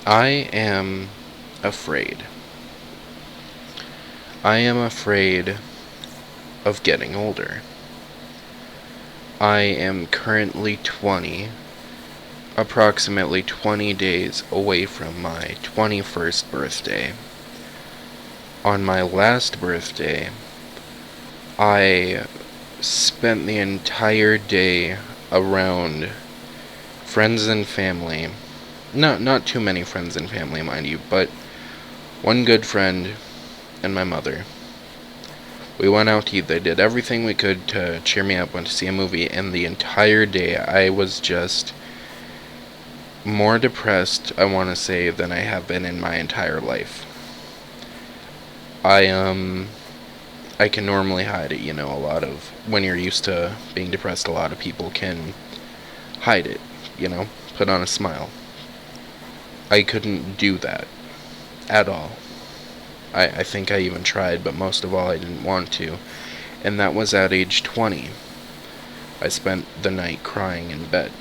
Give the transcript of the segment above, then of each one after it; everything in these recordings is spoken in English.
I am afraid. I am afraid of getting older. I am currently 20, approximately 20 days away from my 21st birthday. On my last birthday, I spent the entire day around friends and family. Not too many friends and family, mind you, but one good friend and my mother. We went out to eat. They did everything we could to cheer me up, went to see a movie, and the entire day I was just more depressed, I want to say, than I have been in my entire life. I can normally hide it, a lot of, when you're used to being depressed, a lot of people can hide it, put on a smile. I couldn't do that at all. I think I even tried, but most of all I didn't want to. And that was at age 20. I spent the night crying in bed.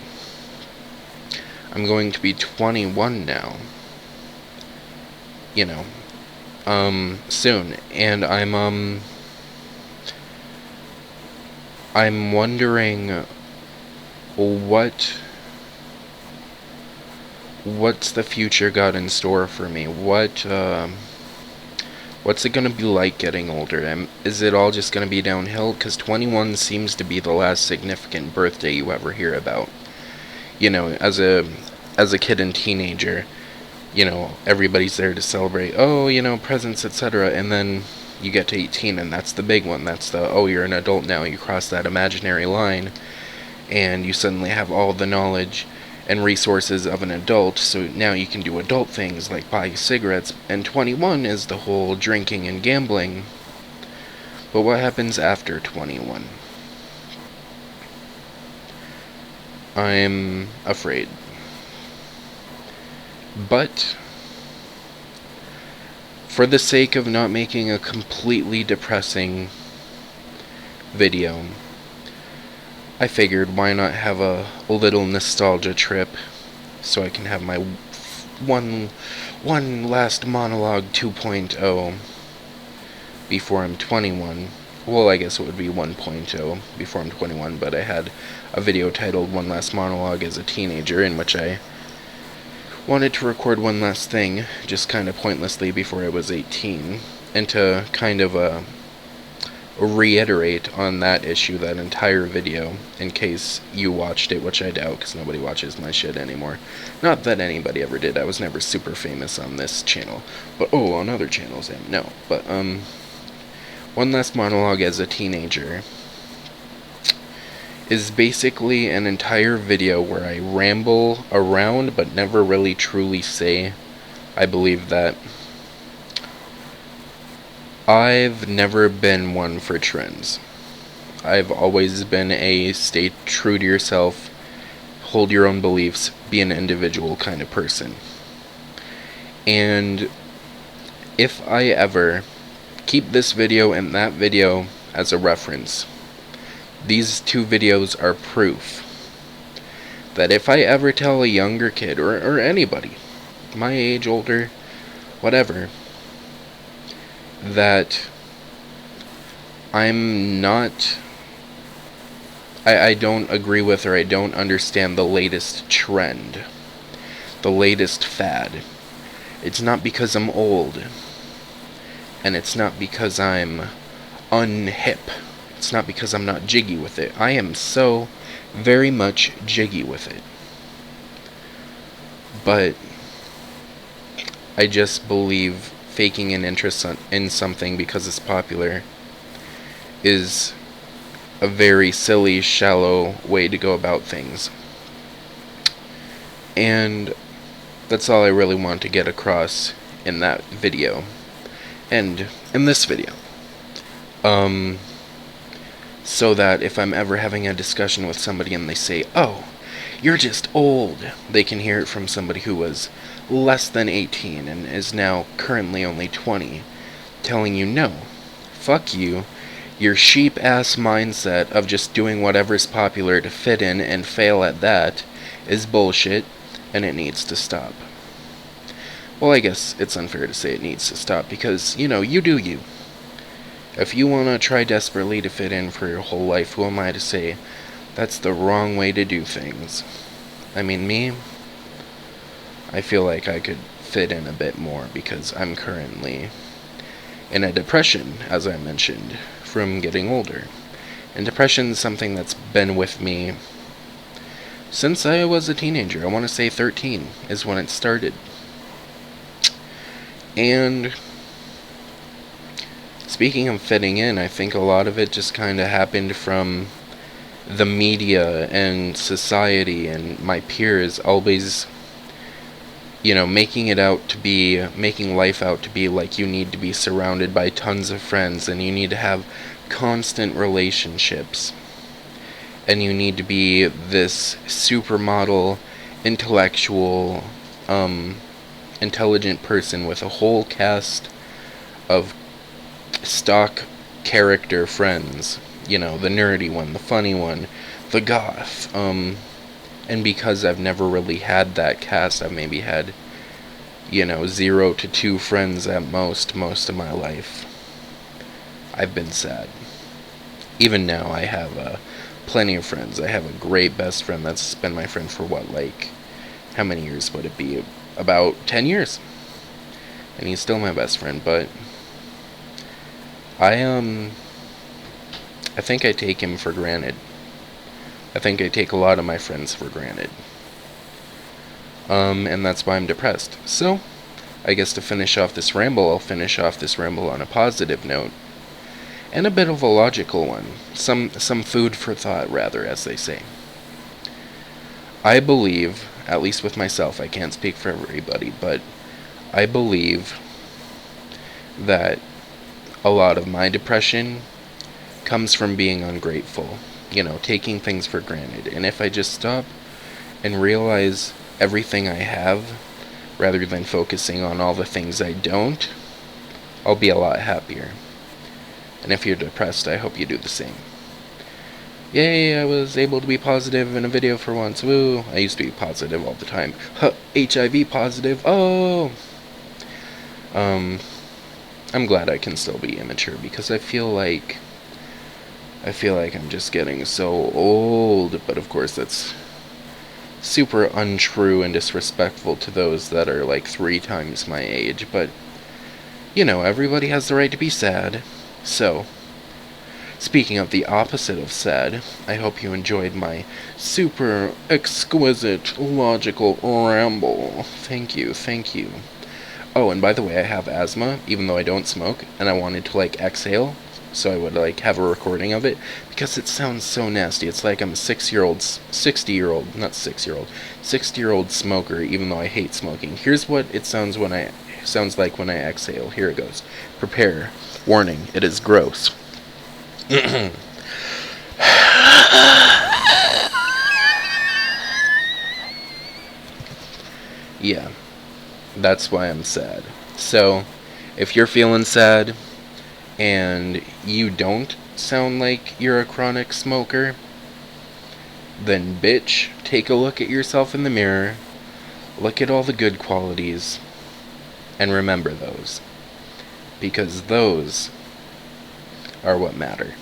I'm going to be 21 now. Soon. And I'm wondering what's the future got in store for me? What's it gonna be like getting older? Is it all just gonna be downhill? 'Cause 21 seems to be the last significant birthday you ever hear about. As a kid and teenager, everybody's there to celebrate, presents, etc. And then you get to 18 and that's the big one. That's you're an adult now. You cross that imaginary line and you suddenly have all the knowledge and resources of an adult, so now you can do adult things like buy cigarettes, and 21 is the whole drinking and gambling. But what happens after 21? I'm afraid. But for the sake of not making a completely depressing video, I figured why not have a little nostalgia trip so I can have my one last monologue 2.0 before I'm 21. Well, I guess it would be 1.0 before I'm 21, but I had a video titled One Last Monologue as a Teenager, in which I wanted to record one last thing, just kind of pointlessly before I was 18, and to kind of reiterate on that issue, that entire video, in case you watched it, which I doubt, because nobody watches my shit anymore. Not that anybody ever did. I was never super famous on this channel, but on other channels, no. But One Last Monologue as a Teenager is basically an entire video where I ramble around but never really truly say I believe that. I've never been one for trends. I've always been a stay true to yourself, hold your own beliefs, be an individual kind of person. And if I ever keep this video and that video as a reference, these two videos are proof that if I ever tell a younger kid, or anybody, my age, older, whatever, that I'm not, I don't agree with or I don't understand the latest trend, the latest fad, it's not because I'm old, and it's not because I'm unhip, it's not because I'm not jiggy with it. I am so very much jiggy with it. But I just believe faking an interest in something because it's popular is a very silly, shallow way to go about things. And that's all I really want to get across in that video. And in this video. So that if I'm ever having a discussion with somebody and they say, "Oh, you're just old," they can hear it from somebody who was less than 18 and is now currently only 20, telling you, no, fuck you, your sheep-ass mindset of just doing whatever's popular to fit in and fail at that is bullshit, and it needs to stop. Well, I guess it's unfair to say it needs to stop because, you do you. If you want to try desperately to fit in for your whole life, who am I to say that's the wrong way to do things? I mean, me, I feel like I could fit in a bit more because I'm currently in a depression, as I mentioned, from getting older. And depression is something that's been with me since I was a teenager. I want to say 13 is when it started. And speaking of fitting in, I think a lot of it just kind of happened from the media and society and my peers always, making life out to be like you need to be surrounded by tons of friends and you need to have constant relationships and you need to be this supermodel, intellectual, intelligent person with a whole cast of stock character friends. The nerdy one, the funny one, the goth. And because I've never really had that cast, I've maybe had, 0 to 2 friends at most of my life. I've been sad. Even now, I have plenty of friends. I have a great best friend that's been my friend for how many years would it be? About 10 years. And he's still my best friend, but I think I take him for granted. I think I take a lot of my friends for granted. And that's why I'm depressed. So, I guess to finish off this ramble, I'll finish off this ramble on a positive note. And a bit of a logical one. Some food for thought, rather, as they say. I believe, at least with myself, I can't speak for everybody, but I believe that a lot of my depression comes from being ungrateful. Taking things for granted. And if I just stop and realize everything I have, rather than focusing on all the things I don't, I'll be a lot happier. And if you're depressed, I hope you do the same. Yay, I was able to be positive in a video for once. Woo! I used to be positive all the time. HIV positive. Oh! I'm glad I can still be immature because I feel like I'm just getting so old, but of course that's super untrue and disrespectful to those that are like 3 times my age, but everybody has the right to be sad. So, speaking of the opposite of sad, I hope you enjoyed my super exquisite logical ramble. Thank you. Oh, and by the way, I have asthma, even though I don't smoke, and I wanted to exhale, so I would have a recording of it, because it sounds so nasty. It's like I'm a 60-year-old smoker, even though I hate smoking. Here's what it sounds like when I exhale. Here it goes. Prepare. Warning, it is gross. Yeah, that's why I'm sad. So, if you're feeling sad, and you don't sound like you're a chronic smoker, then bitch, take a look at yourself in the mirror, look at all the good qualities, and remember those. Because those are what matter.